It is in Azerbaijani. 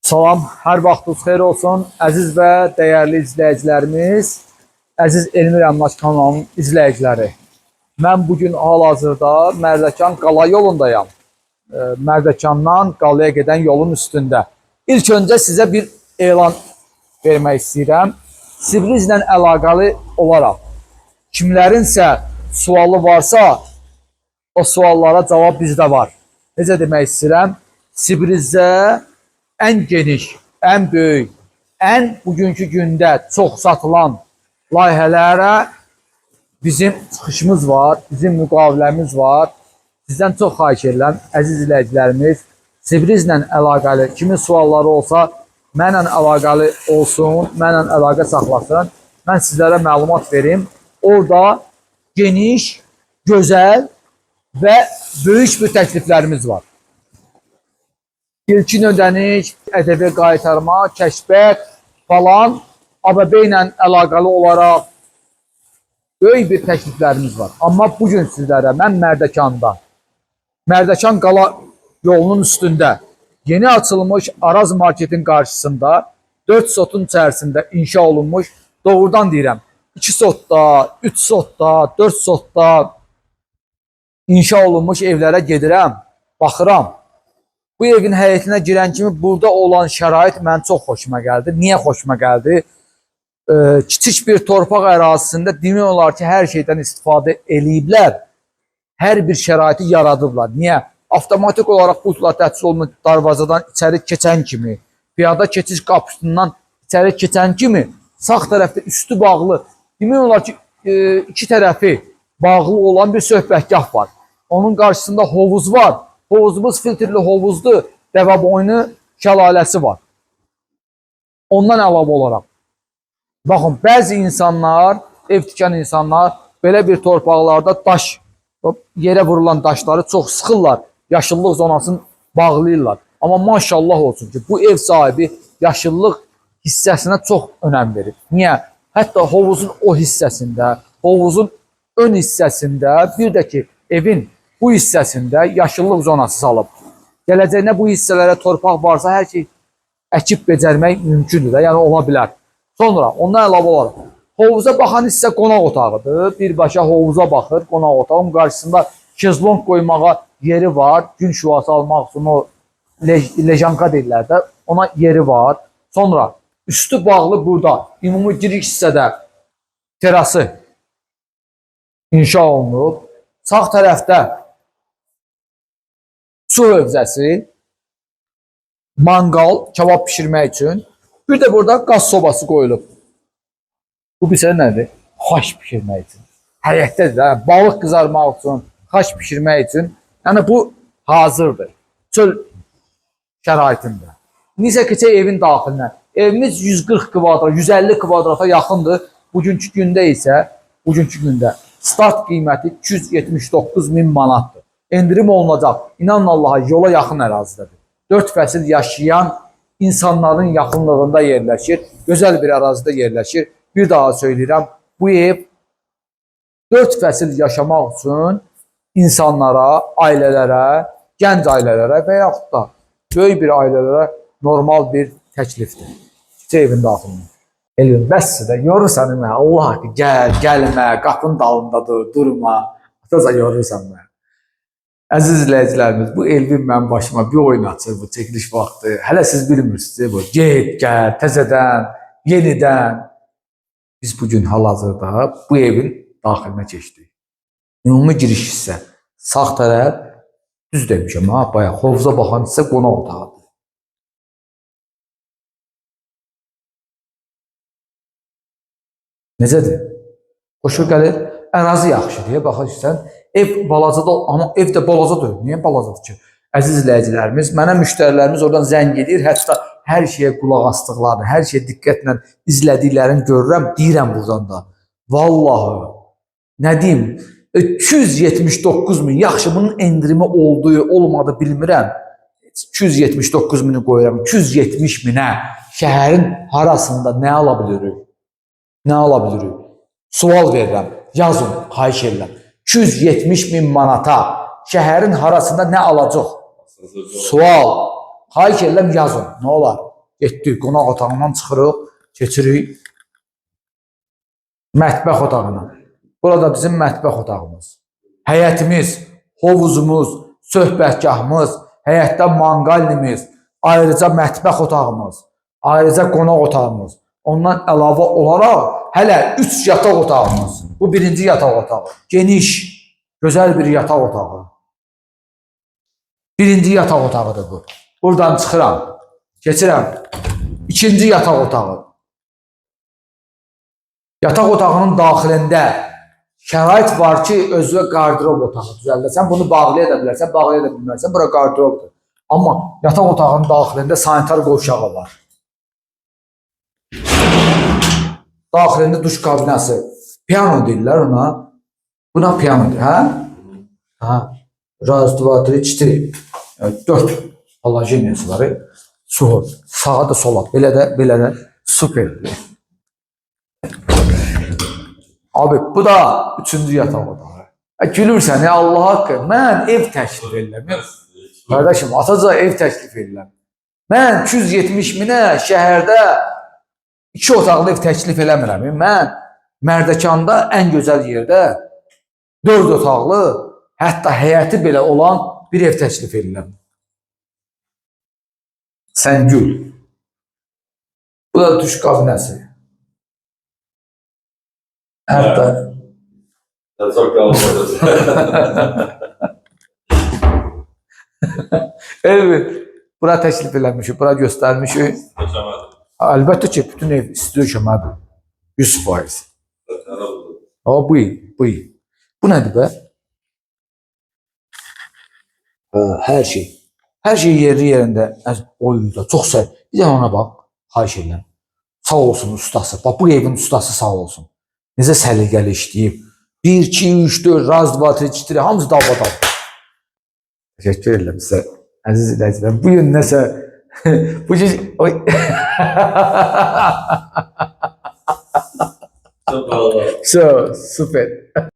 Salam, hər vaxtınız xeyir olsun. Əziz və dəyərli izləyicilərimiz, əziz Elmir Əmlak kanalının izləyiciləri. Mən bugün hal-hazırda Mərdəkan Qala yolundayam. Mərdəkandan Qalaya gedən yolun üstündə. İlk öncə sizə bir elan vermək istəyirəm. Sibrizlə əlaqəli olaraq kimlərinsə sualı varsa, o suallara cavab bizdə var. Necə demək istəyirəm? Sibrizdə ən geniş, ən böyük, ən bugünkü gündə çox satılan layihələrə bizim çıxışımız var, bizim müqaviləmiz var. Sizdən çox xahiş edirəm, əziz izləyicilərimiz, Sibrizlə əlaqəli kimin sualları olsa, mənlə əlaqəli olsun, mənlə əlaqə saxlasın. Mən sizlərə məlumat verim. Orada geniş, gözəl və böyük bir təkliflərimiz var. İlkin ödəniş, ƏDV qaytarma, kəşfiyyat falan ABB ilə əlaqəli olaraq böyük bir təkliflərimiz var. Amma bugün sizlərə mən Mərdəkanda, Mərdəkan Qala yolunun üstündə yeni açılmış Araz marketin qarşısında 4 sotun içərisində inşa olunmuş, doğrudan deyirəm, 2 sotda, 3 sotda, 4 sotda inşa olunmuş evlərə gedirəm, baxıram. Bu evin həyətinə girən kimi burada olan şərait mənim çox xoşuma gəldi. Niyə xoşuma gəldi? Kiçik bir torpaq ərazisində demək olar ki, hər şeydən istifadə eləyiblər. Hər bir şəraiti yaradıblar. Niyə? Avtomatik olaraq bu təchiz olunmuş darvazadan içəri keçən kimi, piyada keçiş qapısından içəri keçən kimi sağ tərəfdə üstü bağlı, demək olar ki, iki tərəfi bağlı olan bir söhbətgah var. Onun qarşısında hovuz var. Hovuzumuz filtrli hovuzdur, Dəvəboynu şəlaləsi var. Ondan əlavə olaraq, baxın, bəzi insanlar, ev tikən insanlar belə bir torpaqlarda daş, yerə vurulan daşları çox sıxırlar, yaşıllıq zonasını bağlayırlar. Amma maşallah olsun ki, bu ev sahibi yaşıllıq hissəsinə çox önəm verir. Niyə? Hətta hovuzun o hissəsində, hovuzun ön hissəsində, bir də ki, evin bu hissəsində yaşıllıq zonası salıb. Gələcəyinə bu hissələrə torpaq varsa, hər şey əkib becərmək mümkündür də, yəni ola bilər. Sonra, ondan əlavə olaraq, hovuza baxan hissə qonaq otağıdır. Birbaşa hovuza baxır, qonaq otağı. Onun qarşısında şezlong qoymağa yeri var. Gün şüvası almaq üçün o lejanka deyirlər də, ona yeri var. Sonra, üstü bağlı burada, ümumi giriş hissədə terası inşa olunub. Sağ tərəfdə su hövzəsi, manqal, kebab pişirmək üçün. Bir də burada qaz sobası qoyulub. Bu bilsə nədir? Xaş pişirmək üçün. Həyətdədir, balıq qızarmaq üçün, xaş pişirmək üçün. Yəni bu hazırdır. Çöl şəraitində. Nisə keçək evin daxilinə. Evimiz 140 kvadrat, 150 kvadrata yaxındır. Bugünkü gündə isə, start qiyməti 279.000 manatdır. Endirim olunacaq. İnanın Allaha, yola yaxın ərazidədir. 4 fəsil yaşayan insanların yaxınlığında yerləşir. Gözəl bir ərazidə yerləşir. Bir daha söyləyirəm, bu ev 4 fəsil yaşamaq üçün insanlara, ailələrə, gənc ailələrə və yaxud da böyük bir ailələrə normal bir təklifdir. Küçə evin daxilində. Elvin, bəsdir də, yorursan mənə, Allah haqqı, gəlmə, qapının dalında durma, ataca yorursan mənə. Əziz izləyicilərimiz, bu Elvin mənim başıma bir oyun açır bu çəkiliş vaxtı. Hələ siz bilmirsiniz, bu get, gəl, təzədən, yenidən. Biz bugün hal-hazırda bu evin daxilinə keçdik. Ümumi giriş hissə, sağ tərəf, düz demişəm, bayaq, hovuza baxan hissə qonaq otağıdır. Necədir? Xoşu gəlir, ərazi yaxşıdır, baxırsan, ev balacadır, amma ev də balacadır. Niyə balacadır ki? Əziz izləyicilərimiz, mənə müştərilərimiz oradan zəng edir, hətta hər şeyə qulaq asdıqlarını, hər şeyə diqqətlə izlədiklərini görürəm, deyirəm buradan da. Vallahi, nə deyim, 279.000, yaxşı bunun endirimi olduğu, olmadı bilmirəm. 279.000'i qoyuram, 270.000'ə şəhərin harasında nə ala bilirik? Nə ala bilirik? Sual verirəm, yazın, xahiş edirəm. 270.000 manata şəhərin harasında nə alacaq? Sual, xahiş edirəm, yazın, nə olar? getdik, qonaq otağından çıxırıq, keçirik mətbəx otağına. Burada bizim mətbəx otağımız. Həyətimiz, hovuzumuz, söhbətgahımız, həyətdə manqalimiz, ayrıca mətbəx otağımız, ayrıca qonaq otağımız. Ondan əlavə olaraq hələ 3 yataq otağımız. Bu birinci yataq otağı. Geniş, gözəl bir yataq otağı. Birinci yataq otağıdır bu. Buradan çıxıram, keçirəm. İkinci yataq otağı. Yataq otağının daxilində şərait var ki, özünə qardırob otağı düzəldəsən. Bunu bağlaya da bilərsən, bağlaya da bilmərsən. Bura qardırobdur. Amma yataq otağının daxilində sanitar qovşağı var. Daxilində duş kabinası. Piano deyirlər ona. Buna pianodur, hə? Hə. Raz, dva, tri, çitiri. 4 halogeniyası var. Su, sağa da sola. Belə də superdir. Abi, bu da 3-cü yataq otağı. Gülürsən, ya Allah haqqı. Mən ev təklif edirəm. Qardaşım, ataca ev təklif edirəm. Mən 270 minə şəhərdə 2 otaqlı ev təklif eləmirəm. Mən Mərdəkanda ən gözəl yerdə 4 otaqlı, hətta həyəti belə olan bir ev təklif edirəm. Sən gül. Bu da duş kabinəsi. Hətta Çok kalmadı. evet, bura təklif eləmişik, bura göstərmişik. Yaşamadım. Əlbəttə ki, bütün ev isti döşəmədir. 100%. Ama bu. Bu nədir be? Hər şey. Hər şey yerli yerində. Oyunda çox səhv. Bir də ona bax, xahiş edirəm. Sağ olsun ustası. Bax, bu evin ustası sağ olsun. Necə səliqəli işləyib. 1, 2, 3, 4, raz, 2, 3, 4, hamısı dalbadal. Təşəkkür edirəm sizə, əziz izləyicilər. Bu gün nəsə... Bu gün... Çok kalmadı. So, super.